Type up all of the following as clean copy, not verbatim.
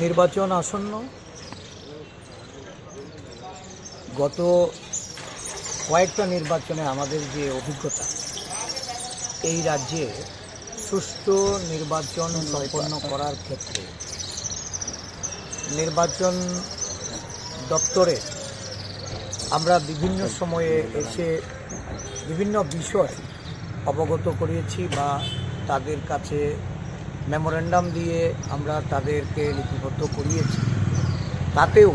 নির্বাচন আসন্ন। গত কয়েকটা নির্বাচনে আমাদের যে অভিজ্ঞতা, এই রাজ্যে সুষ্ঠু নির্বাচন সম্পন্ন করার ক্ষেত্রে নির্বাচন দপ্তরে আমরা বিভিন্ন সময়ে এসে বিভিন্ন বিষয় অবগত করিয়েছি বা তাদের কাছে মেমোরেন্ডাম দিয়ে আমরা তাদেরকে লিপিবদ্ধ করিয়েছি। তাতেও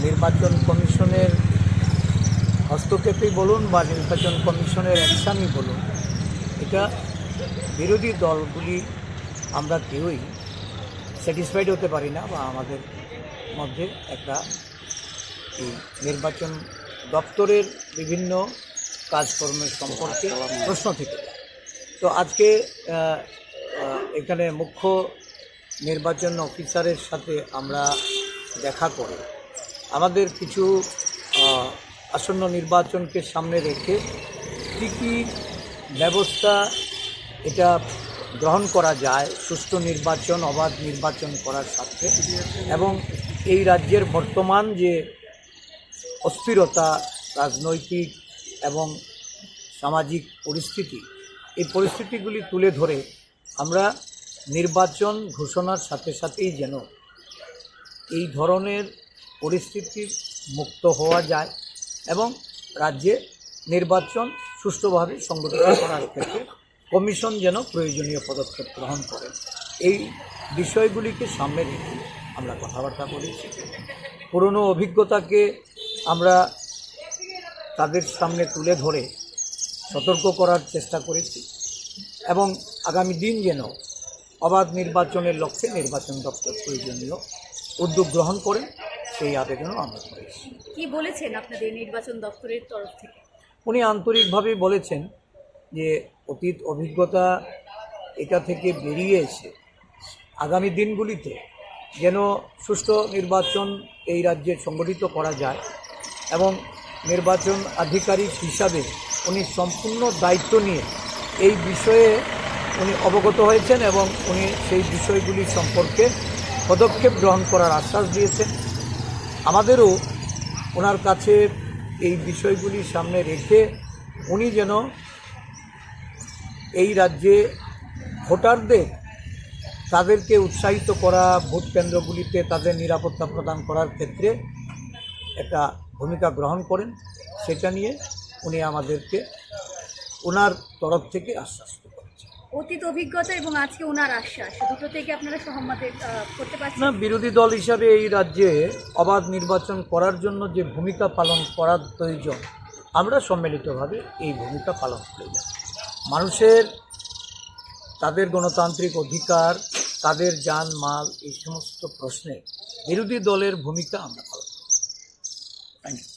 নির্বাচন কমিশনের হস্তক্ষেপই বলুন বা নির্বাচন কমিশনের অ্যাকশানই বলুন, এটা বিরোধী দলগুলি আমরা কেউই স্যাটিসফাইড হতে পারি না বা আমাদের মধ্যে একটা এই নির্বাচন দপ্তরের বিভিন্ন কাজকর্মের সম্পর্কে প্রশ্ন থেকে যায়। তো আজকে এখানে মুখ্য নির্বাচন অফিসারের সাথে আমরা দেখা করে আমাদের কিছু আসন্ন নির্বাচনকে সামনে রেখে কী কী ব্যবস্থা এটা গ্রহণ করা যায় সুষ্ঠু নির্বাচন, অবাধ নির্বাচন করার সাথে, এবং এই রাজ্যের বর্তমান যে অস্থিরতা, রাজনৈতিক এবং সামাজিক পরিস্থিতি, এই পরিস্থিতিগুলি তুলে ধরে আমরা নির্বাচন ঘোষণার সাথে সাথেই যেন এই ধরনের পরিস্থিতির মুক্ত হওয়া যায় এবং রাজ্যে নির্বাচন সুষ্ঠুভাবে সংগঠিত করার ক্ষেত্রে কমিশন যেন প্রয়োজনীয় পদক্ষেপ গ্রহণ করে, এই বিষয়গুলিকে সামনে রেখে আমরা কথাবার্তা বলেছি। পুরনো অভিজ্ঞতাকে আমরা তাদের সামনে তুলে ধরে সতর্ক করার চেষ্টা করেছি এবং আগামী দিন যেন অবাধ নির্বাচনের লক্ষ্যে নির্বাচন দপ্তর প্রয়োজনীয় উদ্যোগ গ্রহণ করে সেই আবেদনও আমরা করেছি। কি বলেছেন আপনাদের নির্বাচন দপ্তরের তরফ থেকে? উনি আন্তরিকভাবে বলেছেন যে অতীত অভিজ্ঞতা এটা থেকে বেরিয়ে এসে আগামী দিনগুলিতে যেন সুষ্ঠু নির্বাচন এই রাজ্যে সংগঠিত করা যায় এবং নির্বাচন আধিকারিক হিসাবে উনি সম্পূর্ণ দায়িত্ব নিয়ে এই বিষয়ে উনি অবগত হয়েছেন এবং উনি সেই বিষয়গুলি সম্পর্কে পদক্ষেপ গ্রহণ করার আশ্বাস দিয়েছেন। আমাদেরও ওনার কাছে এই বিষয়গুলি সামনে রেখে উনি যেন এই রাজ্যে ভোটারদের তাদেরকে উৎসাহিত করা, ভোট কেন্দ্রগুলিতে তাদের নিরাপত্তা প্রদান করার ক্ষেত্রে একটা ভূমিকা গ্রহণ করেন, সেটা নিয়ে উনি আমাদেরকে ওনার তরফ থেকে আশ্বাস করেছেন। অতীত অভিজ্ঞতা এবং আজকে ওনার আশ্বাস, দুটো থেকে আপনারা সহমত করতে পারছেন? না, বিরোধী দল হিসাবে এই রাজ্যে অবাধ নির্বাচন করার জন্য যে ভূমিকা পালন করার প্রয়োজন, আমরা সম্মিলিতভাবে এই ভূমিকা পালন করে যাই। মানুষের তাদের গণতান্ত্রিক অধিকার, তাদের জান মাল, এই সমস্ত প্রশ্নে বিরোধী দলের ভূমিকা আমরা পালন করি। Thank you.